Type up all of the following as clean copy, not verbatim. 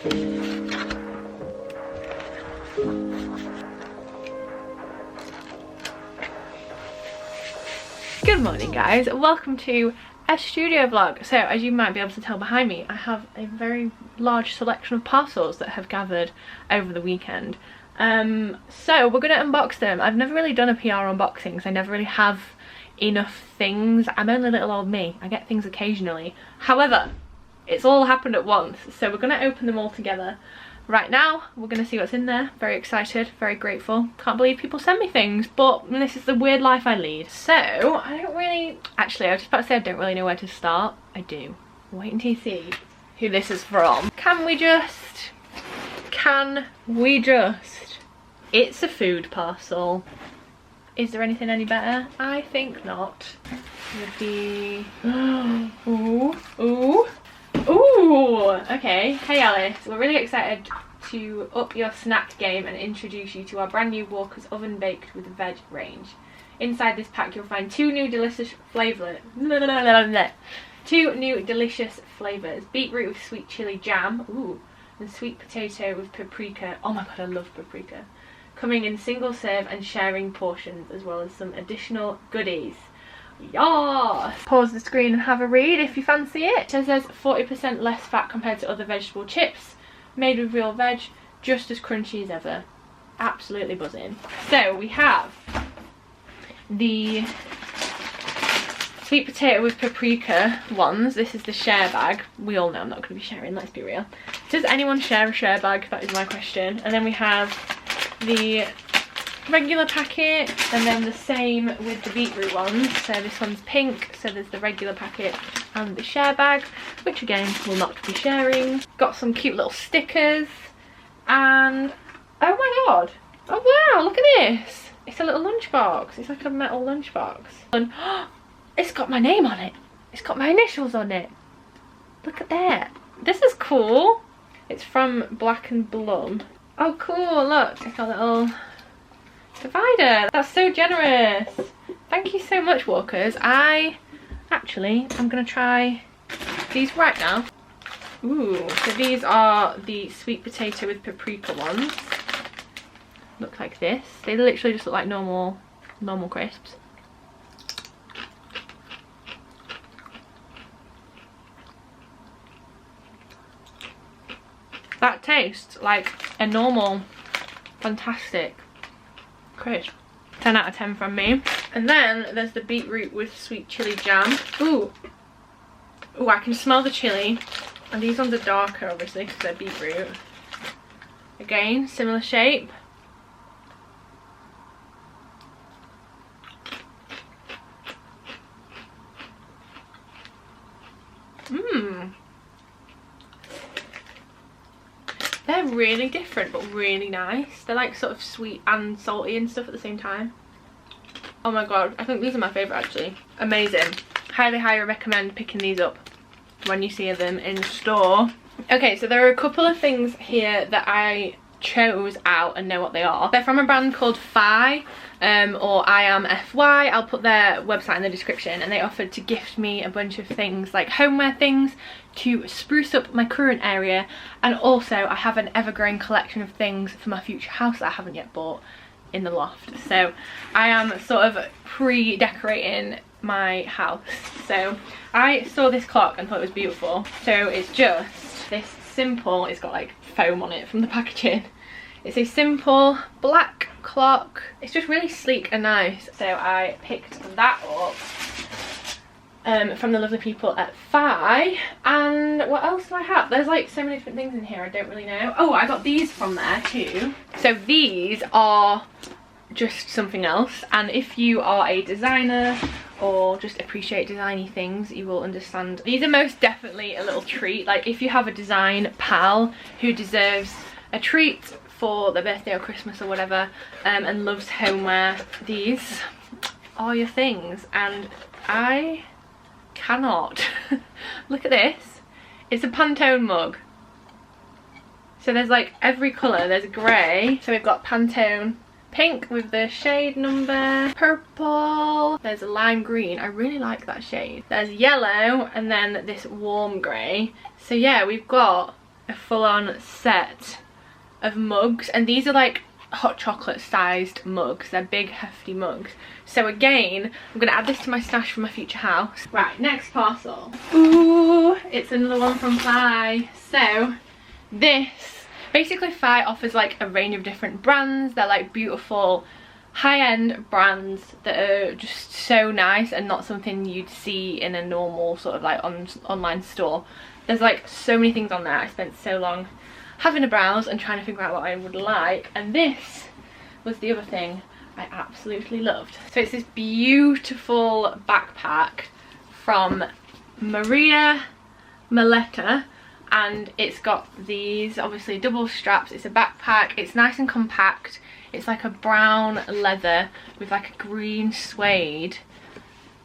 Good morning guys, welcome to a studio vlog. So as you might be able to tell behind me, I have a very large selection of parcels that have gathered over the weekend. So we're going to unbox them. I've never really done a PR unboxing because I never really have enough things. I'm only little old me, I get things occasionally. However, it's all happened at once, so we're going to open them all together. Right now, we're going to see what's in there. Very excited, very grateful. Can't believe people send me things, but this is the weird life I lead. So, I don't really... Actually, I was just about to say I don't really know where to start. I do. Wait until you see who this is from. Can we just... It's a food parcel. Is there anything any better? I think not. Would be... Ooh, ooh. Ooh, okay. Hey Alice, we're really excited to up your snack game and introduce you to our brand new Walker's Oven Baked with Veg range. Inside this pack you'll find two new delicious flavours. Beetroot with sweet chilli jam, ooh, and sweet potato with paprika. Oh my god, I love paprika. Coming in single serve and sharing portions, as well as some additional goodies. Yeah! Pause the screen and have a read if you fancy it. It says there's 40% less fat compared to other vegetable chips, made with real veg, just as crunchy as ever. Absolutely buzzing. So we have the sweet potato with paprika ones. This is the share bag. We all know I'm not going to be sharing, let's be real. Does anyone share a share bag? That is my question. And then we have the regular packet, and then the same with the beetroot ones. So this one's pink, so there's the regular packet and the share bag, which again will not be sharing. Got some cute little stickers, and oh my god, oh wow, look at this, it's a little lunchbox. It's like a metal lunchbox, and it's got my name on it, it's got my initials on it. Look at that, this is cool. It's from Black and Blum. Oh cool, look, it's got a little divider. That's so generous. Thank you so much, Walkers. I'm gonna try these right now. Ooh, so these are the sweet potato with paprika ones. Look like this. They literally just look like normal crisps. That tastes like a normal, fantastic crisp. 10 out of 10 from me. And then there's the beetroot with sweet chili jam. Ooh, ooh, I can smell the chili. And these ones are darker, obviously, because they're beetroot. Again, similar shape. Mmm. They're really different but really nice. They're like sort of sweet and salty and stuff at the same time. Oh my god, I think these are my favourite actually. Amazing. Highly recommend picking these up when you see them in store. Okay, so there are a couple of things here that I chose out and know what they are. They're from a brand called FI, or I am FY. I'll put their website in the description, and they offered to gift me a bunch of things, like homeware things, to spruce up my current area, and also I have an ever-growing collection of things for my future house that I haven't yet bought in the loft. So I am sort of pre-decorating my house. So I saw this clock and thought it was beautiful. So it's just this simple, it's got like foam on it from the packaging. It's a simple black clock. It's just really sleek and nice. So I picked that up from the lovely people at FI. And what else do I have? There's like so many different things in here, I don't really know. Oh, I got these from there too. So these are just something else, and if you are a designer or just appreciate designy things, you will understand. These are most definitely a little treat. Like if you have a design pal who deserves a treat for their birthday or Christmas or whatever, and loves homeware, these are your things. And I cannot look at this. It's a Pantone mug. So there's like every colour. There's grey, so we've got Pantone pink with the shade number, purple, there's a lime green, I really like that shade, there's yellow, and then this warm grey. So yeah, we've got a full-on set of mugs, and these are like hot chocolate sized mugs. They're big hefty mugs. So again, I'm gonna add this to my stash for my future house. Right, next parcel. Ooh, it's another one from Fi. So this, basically Fi offers like a range of different brands. They're like beautiful high-end brands that are just so nice and not something you'd see in a normal sort of like online store. There's like so many things on there. I spent so long having a browse and trying to figure out what I would like, and this was the other thing I absolutely loved. So it's this beautiful backpack from Maria Maletta, and it's got these obviously double straps. It's a backpack, it's nice and compact. It's like a brown leather with like a green suede,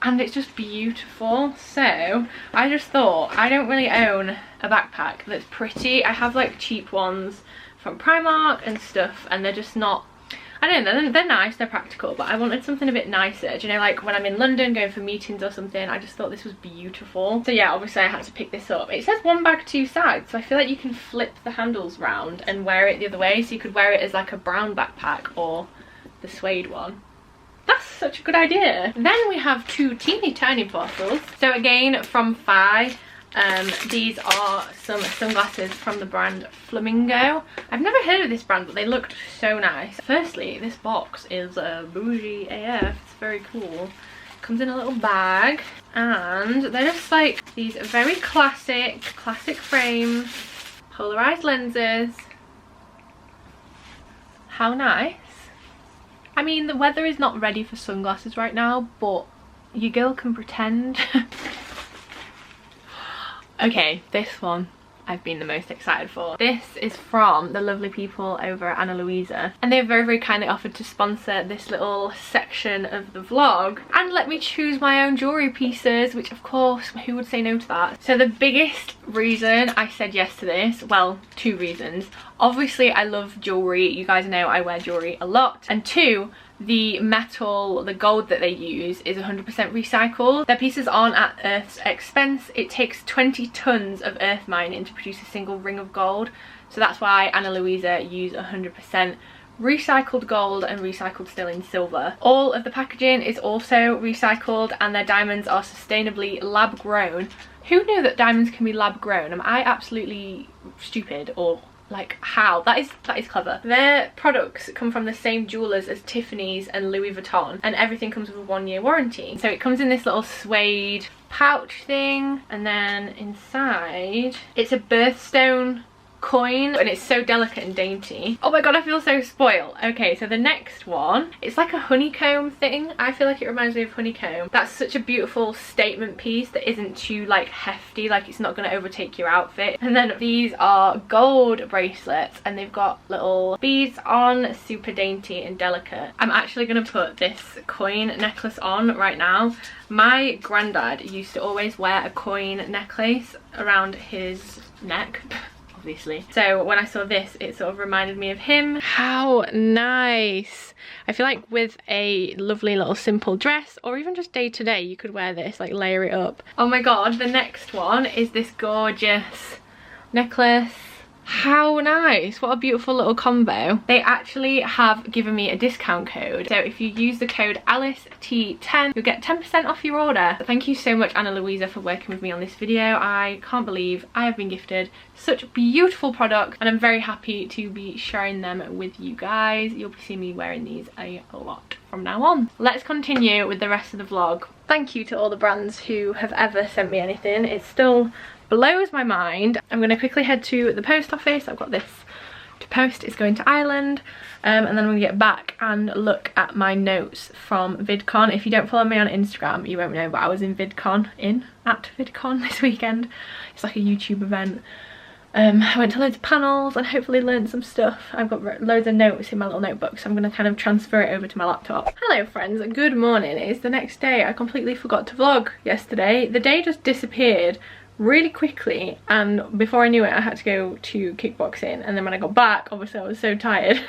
and it's just beautiful. So I just thought, I don't really own a backpack that's pretty. I have like cheap ones from Primark and stuff, and they're just not, I don't know, they're nice, they're practical, but I wanted something a bit nicer. Do you know, like when I'm in London going for meetings or something, I just thought this was beautiful. So yeah, obviously I had to pick this up. It says one bag, two sides, so I feel like you can flip the handles round and wear it the other way. So you could wear it as like a brown backpack or the suede one. That's such a good idea. Then we have two teeny tiny parcels. So again from Fi. These are some sunglasses from the brand Flamingo. I've never heard of this brand, but they looked so nice. Firstly, this box is bougie AF. It's very cool. Comes in a little bag, and they're just like these very classic frame, polarized lenses. How nice. I mean, the weather is not ready for sunglasses right now, but your girl can pretend. Okay, this one I've been the most excited for. This is from the lovely people over at Ana Luisa, and they've very kindly offered to sponsor this little section of the vlog and let me choose my own jewellery pieces, which of course, who would say no to that? So the biggest reason I said yes to this, well, two reasons. Obviously I love jewellery, you guys know I wear jewellery a lot, and two, the metal, the gold that they use is 100% recycled. Their pieces aren't at Earth's expense. It takes 20 tons of earth mining to produce a single ring of gold. So that's why Ana Luisa use 100% recycled gold and recycled sterling silver. All of the packaging is also recycled, and their diamonds are sustainably lab grown. Who knew that diamonds can be lab grown? Am I absolutely stupid, or like how? That is clever. Their products come from the same jewelers as Tiffany's and Louis Vuitton, and everything comes with a 1-year warranty. So it comes in this little suede pouch thing, and then inside it's a birthstone coin, and it's so delicate and dainty. Oh my god, I feel so spoiled. Okay, so the next one, it's like a honeycomb thing. I feel like it reminds me of honeycomb. That's such a beautiful statement piece that isn't too like hefty, like it's not going to overtake your outfit. And then these are gold bracelets, and they've got little beads on, super dainty and delicate. I'm actually going to put this coin necklace on right now. My granddad used to always wear a coin necklace around his neck. Obviously. So when I saw this, it sort of reminded me of him. How nice. I feel like with a lovely little simple dress, or even just day to day, you could wear this, like layer it up. Oh my god, the next one is this gorgeous necklace. How nice. What a beautiful little combo. They actually have given me a discount code, so if you use the code AliceT10 you'll get 10% off your order. Thank you so much, Ana Luisa, for working with me on this video. I can't believe I have been gifted such beautiful products, and I'm very happy to be sharing them with you guys. You'll be seeing me wearing these a lot from now on. Let's continue with the rest of the vlog. Thank you to all the brands who have ever sent me anything. It still blows my mind. I'm going to quickly head to the post office. I've got this to post. It's going to Ireland, and then I'm going to get back and look at my notes from VidCon. If you don't follow me on Instagram, you won't know, but I was at VidCon this weekend. It's like a YouTube event. I went to loads of panels and hopefully learned some stuff. I've got loads of notes in my little notebook, so I'm going to kind of transfer it over to my laptop. Hello friends, good morning. It's the next day. I completely forgot to vlog yesterday. The day just disappeared really quickly, and before I knew it I had to go to kickboxing, and then when I got back, obviously I was so tired.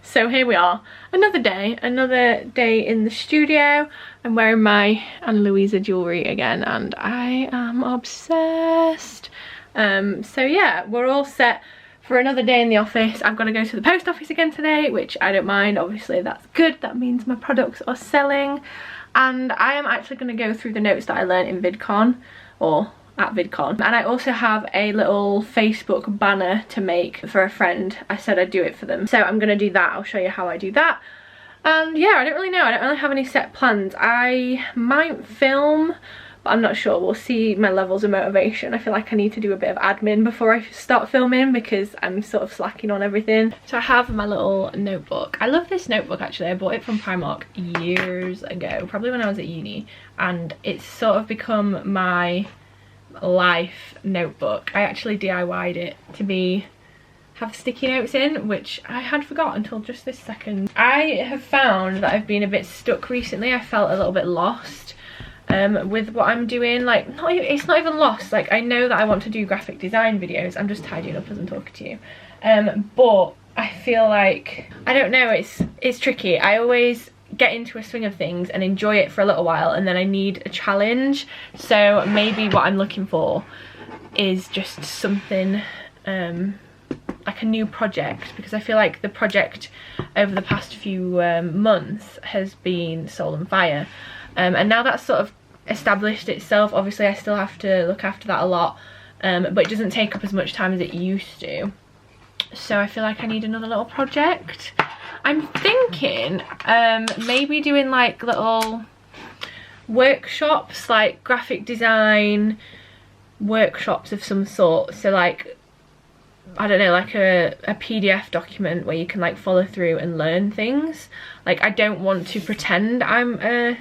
So here we are, another day in the studio. I'm wearing my Ana Luisa jewellery again, and I am obsessed. So yeah, we're all set for another day in the office. I've got to go to the post office again today, which I don't mind. Obviously that's good, that means my products are selling. And I am actually going to go through the notes that I learned in VidCon, or at VidCon. And I also have a little Facebook banner to make for a friend. I said I'd do it for them, so I'm going to do that. I'll show you how I do that. And yeah, I don't really know, I don't really have any set plans. I might film, but I'm not sure. We'll see my levels of motivation. I feel like I need to do a bit of admin before I start filming because I'm sort of slacking on everything. So I have my little notebook. I love this notebook actually. I bought it from Primark years ago, probably when I was at uni, and it's sort of become my life notebook. I actually DIY'd it to have sticky notes in, which I had forgot until just this second. I have found that I've been a bit stuck recently. I felt a little bit lost with what I'm doing. Like, it's not even lost, like I know that I want to do graphic design videos. I'm just tidying up as I'm talking to you, but I feel like, I don't know, it's tricky. I always get into a swing of things and enjoy it for a little while, and then I need a challenge. So maybe what I'm looking for is just something like a new project, because I feel like the project over the past few months has been Soul and Fire, and now that's sort of established itself. Obviously I still have to look after that a lot, but it doesn't take up as much time as it used to, so I feel like I need another little project. I'm thinking maybe doing like little workshops, like graphic design workshops of some sort. So like, I don't know, like a PDF document where you can like follow through and learn things. Like, I don't want to pretend I'm a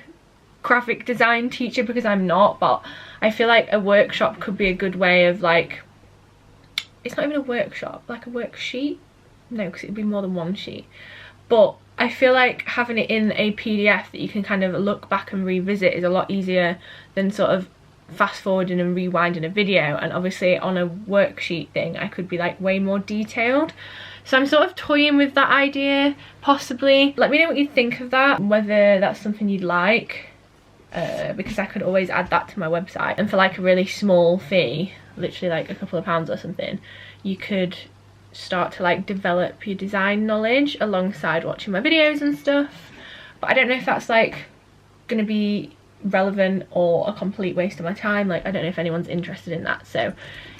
graphic design teacher because I'm not, but I feel like a workshop could be a good way of like, it's not even a workshop, like a worksheet. No, because it'd be more than one sheet. But I feel like having it in a PDF that you can kind of look back and revisit is a lot easier than sort of fast forwarding and rewinding a video. And obviously on a worksheet thing I could be like way more detailed. So I'm sort of toying with that idea, possibly. Let me know what you think of that, whether that's something you'd like, because I could always add that to my website. And for like a really small fee, literally like a couple of pounds or something, you could start to like develop your design knowledge alongside watching my videos and stuff. But I don't know if that's like gonna be relevant or a complete waste of my time. Like, I don't know if anyone's interested in that, so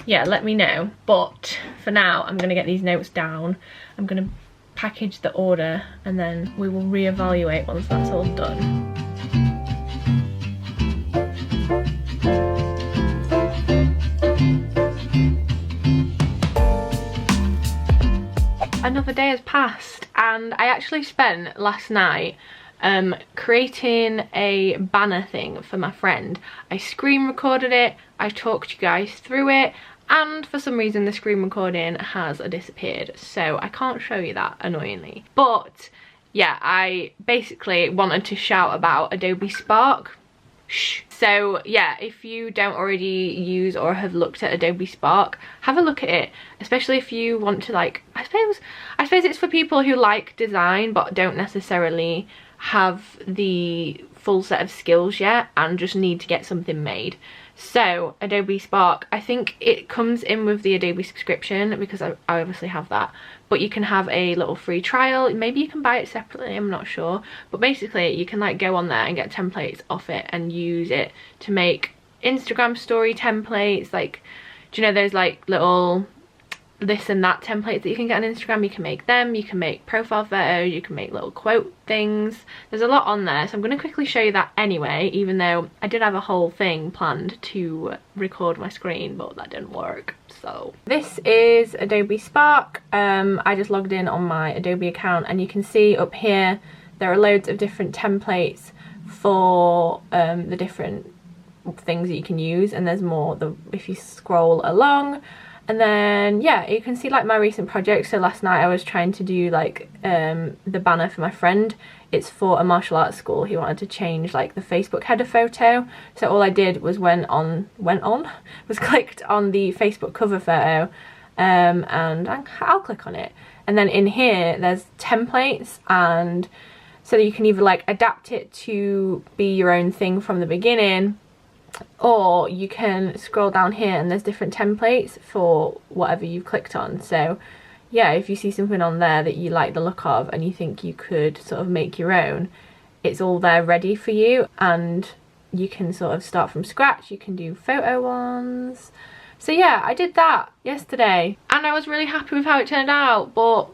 yeah, let me know. But for now I'm gonna get these notes down, I'm gonna package the order, and then we will reevaluate once that's all done. Another day has passed, and I actually spent last night creating a banner thing for my friend. I screen recorded it, I talked you guys through it, and for some reason the screen recording has disappeared, so I can't show you that, annoyingly. But yeah, I basically wanted to shout about Adobe Spark. Shh. So yeah, if you don't already use or have looked at Adobe Spark, have a look at it, especially if you want to, like, I suppose it's for people who like design but don't necessarily have the full set of skills yet and just need to get something made. So Adobe Spark, I think it comes in with the Adobe subscription, because I obviously have that, but you can have a little free trial. Maybe you can buy it separately, I'm not sure, but basically you can like go on there and get templates off it and use it to make Instagram story templates. Like, do you know those like little this and that templates that you can get on Instagram? You can make them, you can make profile photos, you can make little quote things. There's a lot on there, so I'm going to quickly show you that anyway, even though I did have a whole thing planned to record my screen, but that didn't work. So this is Adobe Spark. I just logged in on my Adobe account, and you can see up here there are loads of different templates for the different things that you can use, and there's more if you scroll along. And then yeah, you can see like my recent projects. So last night I was trying to do like the banner for my friend. It's for a martial arts school. He wanted to change like the Facebook header photo, so all I did was clicked on the Facebook cover photo, and I'll click on it, and then in here there's templates, and so you can either like adapt it to be your own thing from the beginning, or you can scroll down here and there's different templates for whatever you've clicked on. So yeah, if you see something on there that you like the look of and you think you could sort of make your own, it's all there ready for you, and you can sort of start from scratch. You can do photo ones. So yeah, I did that yesterday and I was really happy with how it turned out, but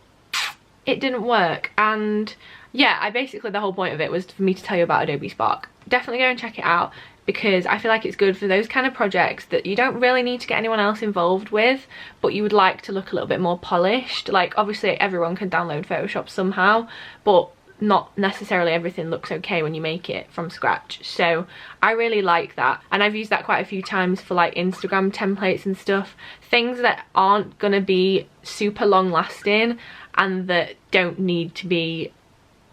it didn't work. And yeah, the whole point of it was for me to tell you about Adobe Spark. Definitely go and check it out, because I feel like it's good for those kind of projects that you don't really need to get anyone else involved with, but you would like to look a little bit more polished. Like, obviously everyone can download Photoshop somehow, but not necessarily everything looks okay when you make it from scratch. So I really like that, and I've used that quite a few times for like Instagram templates and stuff, things that aren't gonna be super long lasting and that don't need to be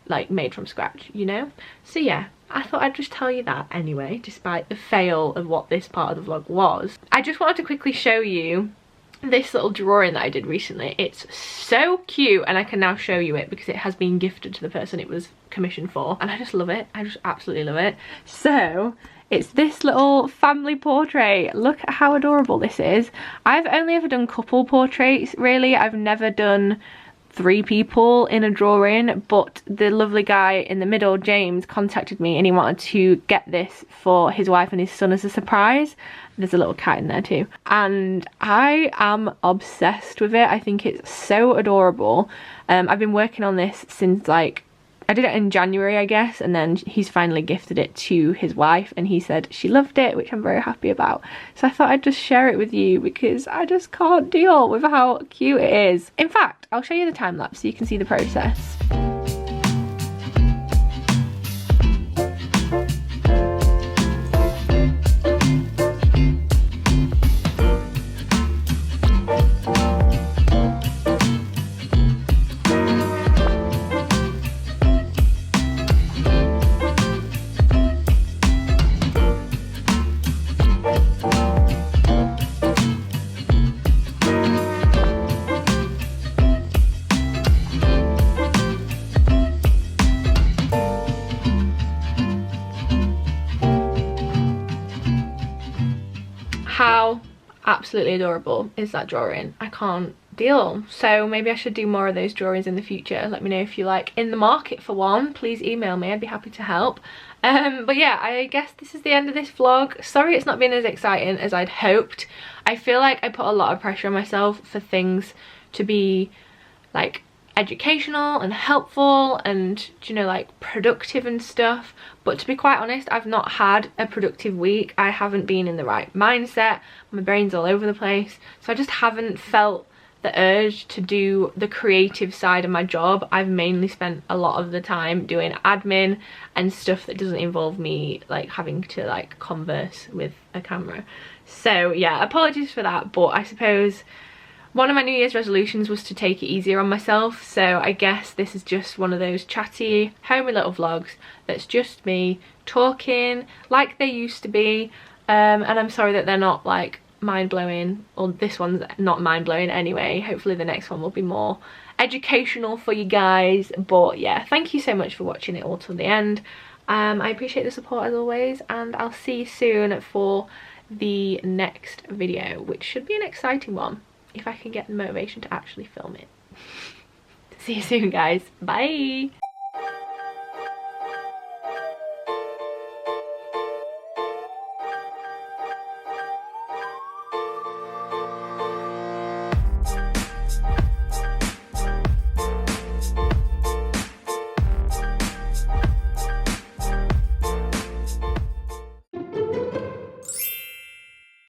like made from scratch, you know? So yeah, I thought I'd just tell you that anyway, despite the fail of what this part of the vlog was. I just wanted to quickly show you this little drawing that I did recently. It's so cute, and I can now show you it because it has been gifted to the person it was commissioned for, and I just love it. I just absolutely love it. So it's this little family portrait. Look at how adorable this is. I've only ever done couple portraits, really. I've never done 3 people in a drawing, but the lovely guy in the middle, James, contacted me and he wanted to get this for his wife and his son as a surprise. There's a little cat in there too, and I am obsessed with it. I think it's so adorable. I've been working on this since, like, I did it in January, I guess, and then he's finally gifted it to his wife and he said she loved it, which I'm very happy about. So I thought I'd just share it with you because I just can't deal with how cute it is. In fact, I'll show you the time lapse so you can see the process. How absolutely adorable is that drawing? I can't deal. So maybe I should do more of those drawings in the future. Let me know if you're like in the market for one. Please email me, I'd be happy to help. But yeah, I guess this is the end of this vlog. Sorry it's not been as exciting as I'd hoped. I feel like I put a lot of pressure on myself for things to be like educational and helpful and, you know, like productive and stuff, but to be quite honest, I've not had a productive week. I haven't been in the right mindset, my brain's all over the place, so I just haven't felt the urge to do the creative side of my job. I've mainly spent a lot of the time doing admin and stuff that doesn't involve me like having to like converse with a camera. So yeah, apologies for that, but I suppose one of my New Year's resolutions was to take it easier on myself, so I guess this is just one of those chatty, homey little vlogs that's just me talking like they used to be, and I'm sorry that they're not like mind-blowing, or this one's not mind-blowing anyway. Hopefully the next one will be more educational for you guys. But yeah, thank you so much for watching it all till the end. I appreciate the support as always, and I'll see you soon for the next video, which should be an exciting one if I can get the motivation to actually film it. See you soon guys, bye.